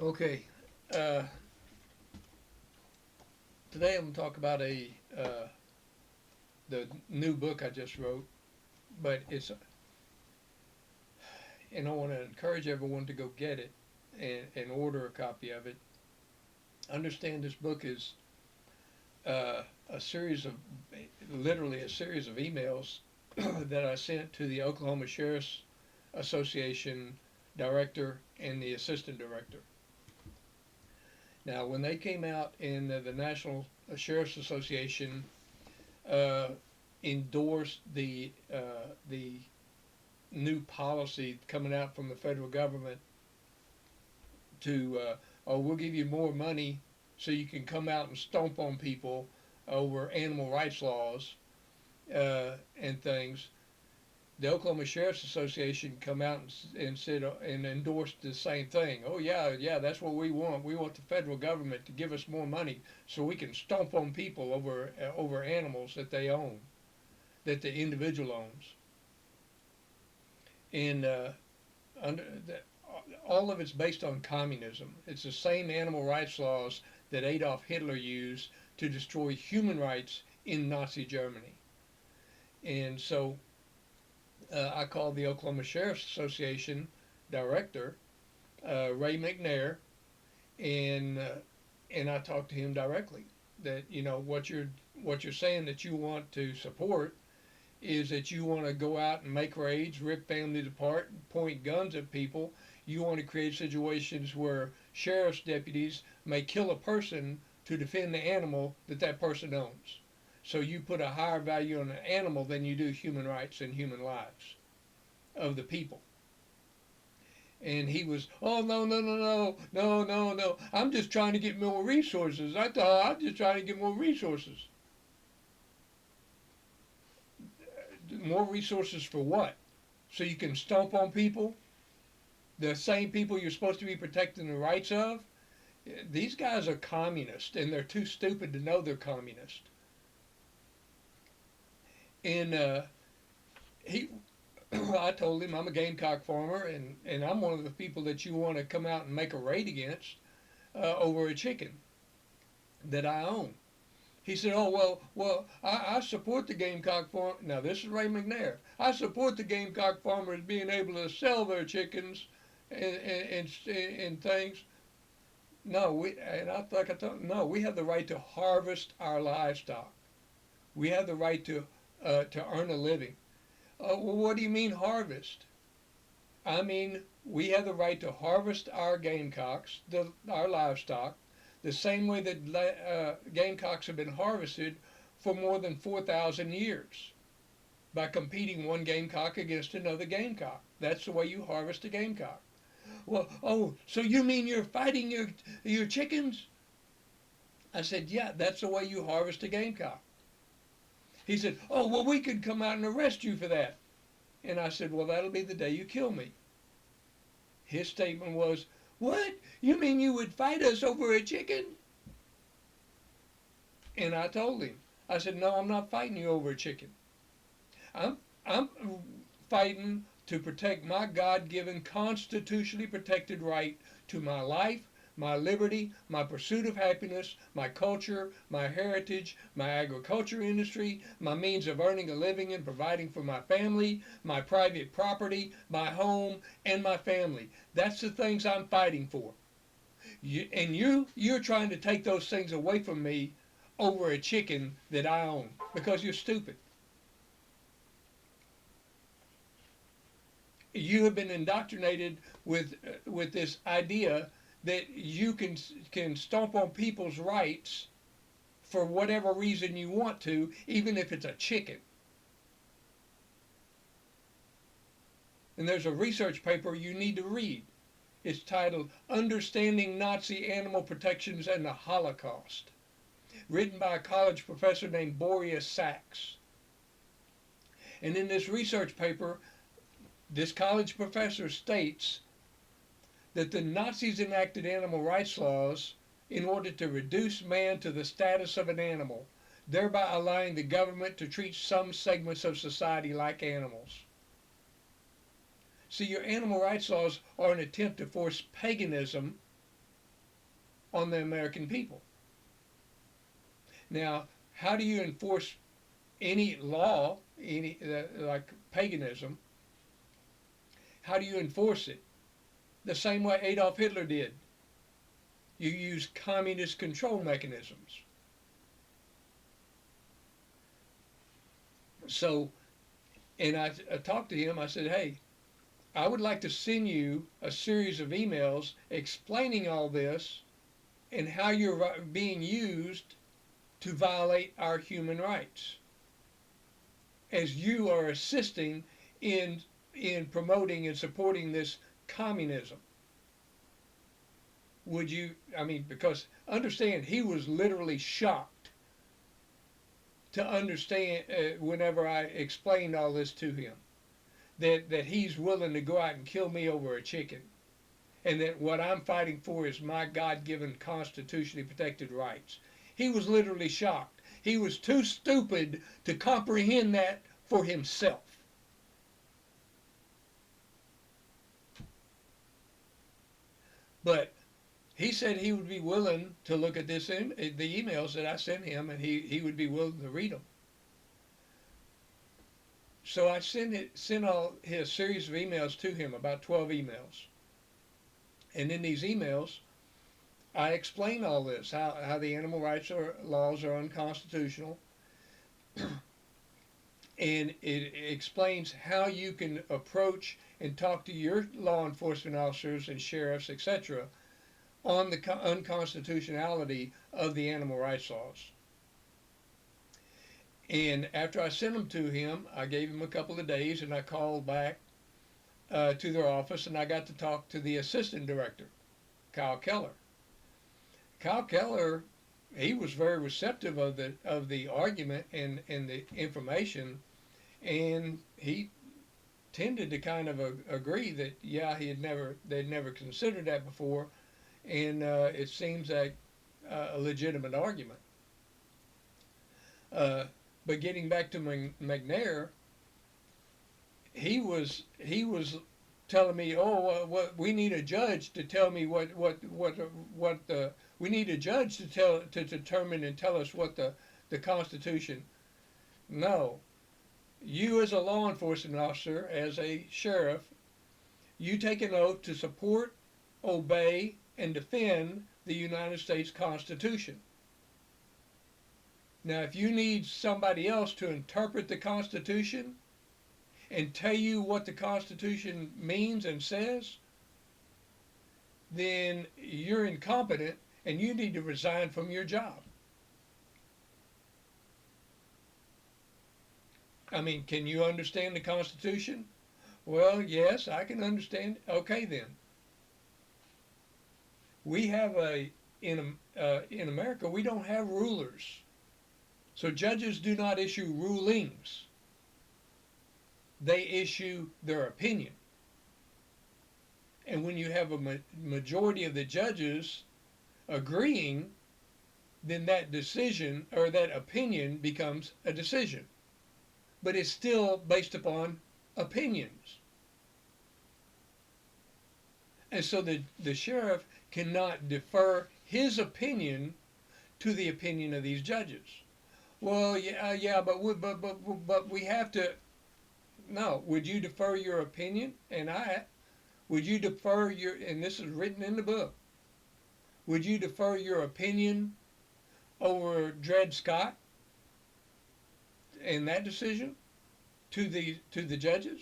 Okay. Uh, Today I'm going to talk about the new book I just wrote, but and I want to encourage everyone to go get it and order a copy of it. Understand this book is a series of, literally a series of emails that I sent to the Oklahoma Sheriff's Association director and the assistant director. Now, when they came out in the National Sheriff's Association uh, endorsed the new policy coming out from the federal government to oh, we'll give you more money so you can come out and stomp on people over animal rights laws and things. The Oklahoma Sheriff's Association come out and said and endorsed the same thing. Oh yeah, that's what we want. We want the federal government to give us more money so we can stomp on people over animals that they own, that the individual owns. And under the, all of it's based on communism. It's the same animal rights laws that Adolf Hitler used to destroy human rights in Nazi Germany. And so I called the Oklahoma Sheriff's Association director, Ray McNair, and uh, and I talked to him directly that what you're saying that you want to support is that you want to go out and make raids, rip families apart, and point guns at people. You want to create situations where sheriff's deputies may kill a person to defend the animal that that person owns. So you put a higher value on an animal than you do human rights and human lives of the people. And he was, oh no. I'm just trying to get more resources. I thought I'm just trying to get more resources. More resources for what? So you can stomp on people, the same people you're supposed to be protecting the rights of. These guys are communist, and they're too stupid to know they're communist. And he, I told him I'm a gamecock farmer, and I'm one of the people that you want to come out and make a raid against over a chicken that I own. He said, "Oh I support the gamecock farm." Now this is Ray McNair. I support the gamecock farmers being able to sell their chickens and things. No, we and I like I told no, we have the right to harvest our livestock. We have the right to earn a living. Well, what do you mean harvest? I mean we have the right to harvest our gamecocks, our livestock, the same way that gamecocks have been harvested for more than 4,000 years by competing one gamecock against another gamecock. That's the way you harvest a gamecock. Well, oh, so you mean you're fighting your chickens? I said, yeah, that's the way you harvest a gamecock. He said, oh, well, we could come out and arrest you for that. And I said, well, that'll be the day you kill me. His statement was, what? You mean you would fight us over a chicken? And I told him, I said, no, I'm not fighting you over a chicken. I'm fighting to protect my God-given, constitutionally protected right to my life, my liberty, my pursuit of happiness, my culture, my heritage, my agriculture industry, my means of earning a living and providing for my family, my private property, my home, and my family. That's the things I'm fighting for. You're trying to take those things away from me over a chicken that I own because you're stupid. You have been indoctrinated with this idea that you can stomp on people's rights for whatever reason you want to, even if it's a chicken. And there's a research paper you need to read. It's titled "Understanding Nazi Animal Protections and the Holocaust," written by a college professor named Boreas Sachs. And in this research paper, this college professor states that the Nazis enacted animal rights laws in order to reduce man to the status of an animal, thereby allowing the government to treat some segments of society like animals. See, your animal rights laws are an attempt to force paganism on the American people. Now, how do you enforce any law, any like paganism? How do you enforce it? The same way Adolf Hitler did. You use communist control mechanisms. So, and I talked to him. I said, hey, I would like to send you a series of emails explaining all this and how you're being used to violate our human rights, as you are assisting in promoting and supporting this communism. Would you? I mean, because understand, he was literally shocked to understand whenever I explained all this to him, that he's willing to go out and kill me over a chicken, and that what I'm fighting for is my God-given constitutionally protected rights. He was literally shocked. He was too stupid to comprehend that for himself. But he said he would be willing to look at the emails that I sent him, and he would be willing to read them. So I sent all his series of emails to him, about 12 emails. And in these emails, I explain all this, how the animal rights laws are unconstitutional, and it explains how you can approach and talk to your law enforcement officers and sheriffs, etc., on the unconstitutionality of the animal rights laws. And after I sent them to him, I gave him a couple of days, and I called back to their office, and I got to talk to the assistant director, Kyle Keller. Kyle Keller, he was very receptive of the argument and the information, and he tended to kind of agree that yeah, they'd never considered that before, and it seems like a legitimate argument. But getting back to McNair, he was telling me, what we need a judge to tell me what we need a judge to determine and tell us what the Constitution. No, you as a law enforcement officer, as a sheriff, you take an oath to support, obey, and defend the United States Constitution. Now, if you need somebody else to interpret the Constitution and tell you what the Constitution means and says, then you're incompetent and you need to resign from your job. I mean, can you understand the Constitution? Well, yes, I can understand. Okay, then. We have in America, we don't have rulers. So judges do not issue rulings. They issue their opinion. And when you have a majority of the judges agreeing, then that decision or that opinion becomes a decision. But it's still based upon opinions. And so the sheriff cannot defer his opinion to the opinion of these judges. Well, yeah, but we have to. No, would you defer your opinion? And would you defer your? And this is written in the book. Would you defer your opinion over Dred Scott in that decision to the judges?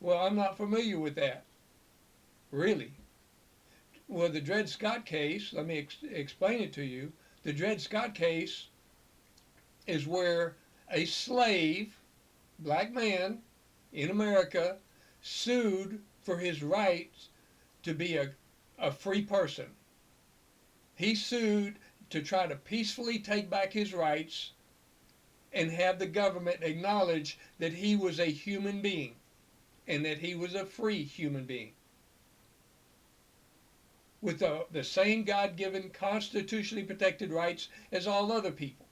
Well, I'm not familiar with that. Really? Well, the Dred Scott case. Let me explain it to you. The Dred Scott case is where a slave, black man in America, sued for his rights to be a free person. He sued to try to peacefully take back his rights and have the government acknowledge that he was a human being and that he was a free human being with the same God-given constitutionally protected rights as all other people.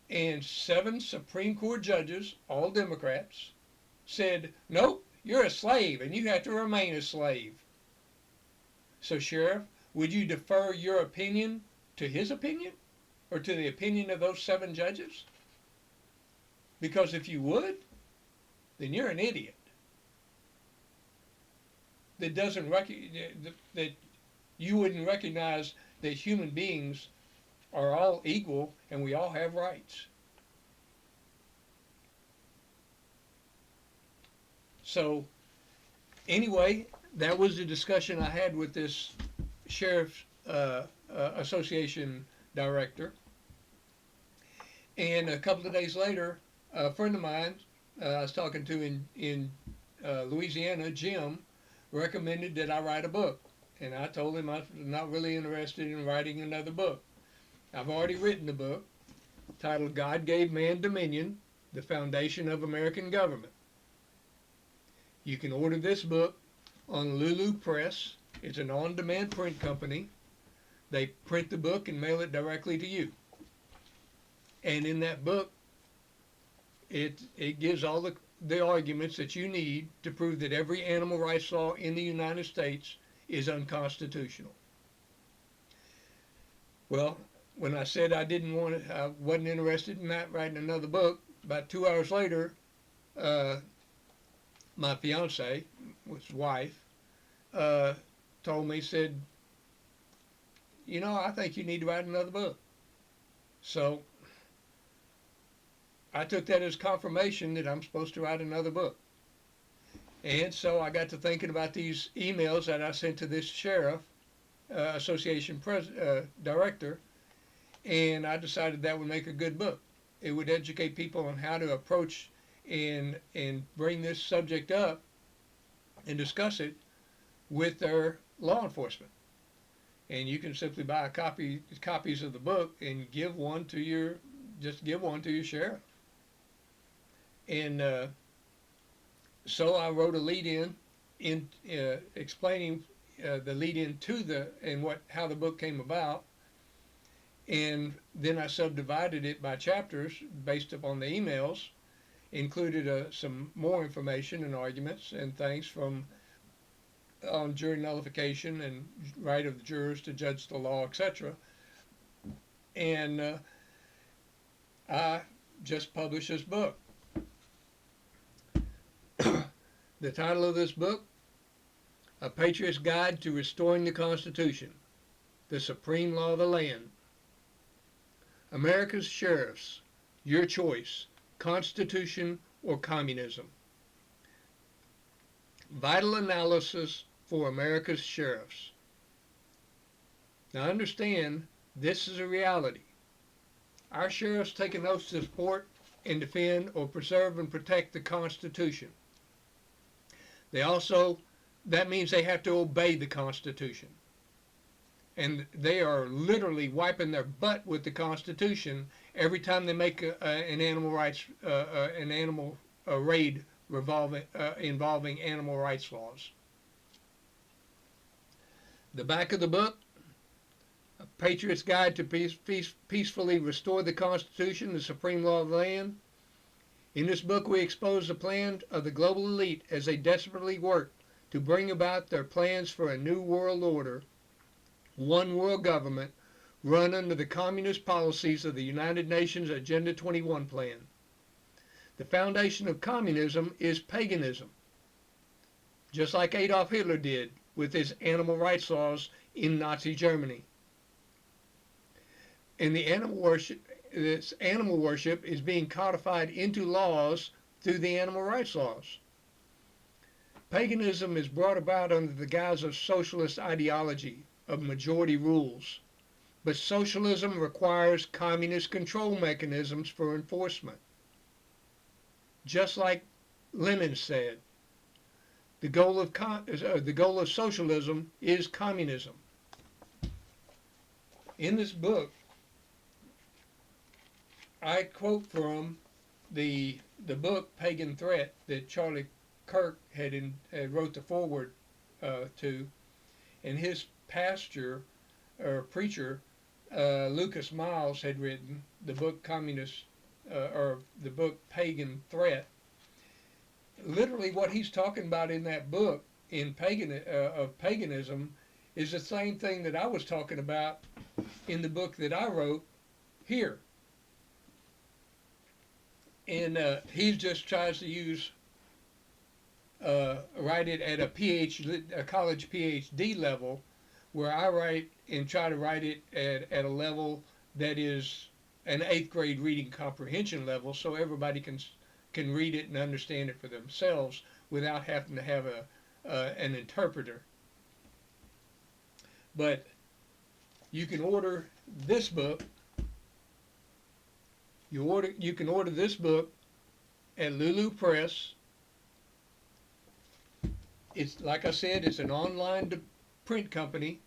And 7 Supreme Court judges, all Democrats, said, nope, you're a slave and you have to remain a slave. So, Sheriff, would you defer your opinion to his opinion or to the opinion of those 7 judges? Because if you would, then you're an idiot that doesn't that you wouldn't recognize that human beings are all equal and we all have rights. So anyway, that was the discussion I had with this sheriff's association director. And a couple of days later, a friend of mine I was talking to in Louisiana, Jim, recommended that I write a book. And I told him I'm not really interested in writing another book. I've already written a book titled God Gave Man Dominion, the Foundation of American Government. You can order this book on Lulu Press. It's an on-demand print company. They print the book and mail it directly to you. And in that book, it gives all the arguments that you need to prove that every animal rights law in the United States is unconstitutional. Well, when I said I wasn't interested in writing another book, about 2 hours later, my fiance, his wife, told me, said, I think you need to write another book. So I took that as confirmation that I'm supposed to write another book. And so I got to thinking about these emails that I sent to this sheriff association director, and I decided that would make a good book. It would educate people on how to approach and bring this subject up and discuss it with their law enforcement. And you can simply buy copies of the book and give one to your sheriff. And so I wrote a lead-in explaining the lead-in to how the book came about, and then I subdivided it by chapters based upon the emails, included some more information and arguments and things on jury nullification and right of the jurors to judge the law, etc. And I just published this book. The title of this book, A Patriot's Guide to Restoring the Constitution, the Supreme Law of the Land. America's Sheriffs, Your Choice, Constitution or Communism. Vital Analysis for America's Sheriffs. Now understand, this is a reality. Our sheriffs take an oath to support and defend or preserve and protect the Constitution. That means they have to obey the Constitution. And they are literally wiping their butt with the Constitution every time they make an animal rights, raid involving animal rights laws. The back of the book, A Patriot's Guide to Peacefully Restore the Constitution, the Supreme Law of the Land. In this book, we expose the plan of the global elite as they desperately work to bring about their plans for a new world order, one world government, run under the communist policies of the United Nations Agenda 21 plan. The foundation of communism is paganism, just like Adolf Hitler did with his animal rights laws in Nazi Germany. And this animal worship is being codified into laws through the animal rights laws. Paganism is brought about under the guise of socialist ideology, of majority rules. But socialism requires communist control mechanisms for enforcement. Just like Lenin said, the goal of socialism is communism. In this book, I quote from the book Pagan Threat that Charlie Kirk wrote the foreword to, and his pastor or preacher Lucas Miles had written the book the book Pagan Threat. Literally, what he's talking about in that book of paganism is the same thing that I was talking about in the book that I wrote here. And he just tries to write it at a college PhD level, where I write and try to write it at a level that is an eighth grade reading comprehension level, so everybody can read it and understand it for themselves without having to have an interpreter. But you can order this book. You can order this book at Lulu Press. It's like I said, it's an online print company.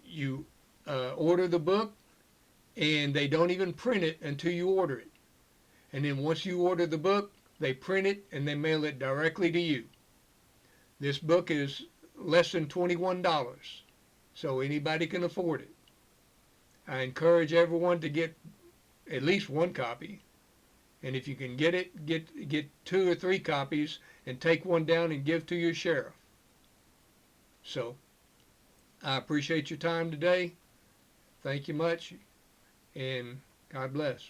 You order the book, and they don't even print it until you order it. And then once you order the book, they print it and they mail it directly to you. This book is less than $21, so anybody can afford it. I encourage everyone to get at least one copy, and if you can get it, get 2 or 3 copies and take one down and give to your sheriff. So I appreciate your time today. Thank you much, and God bless.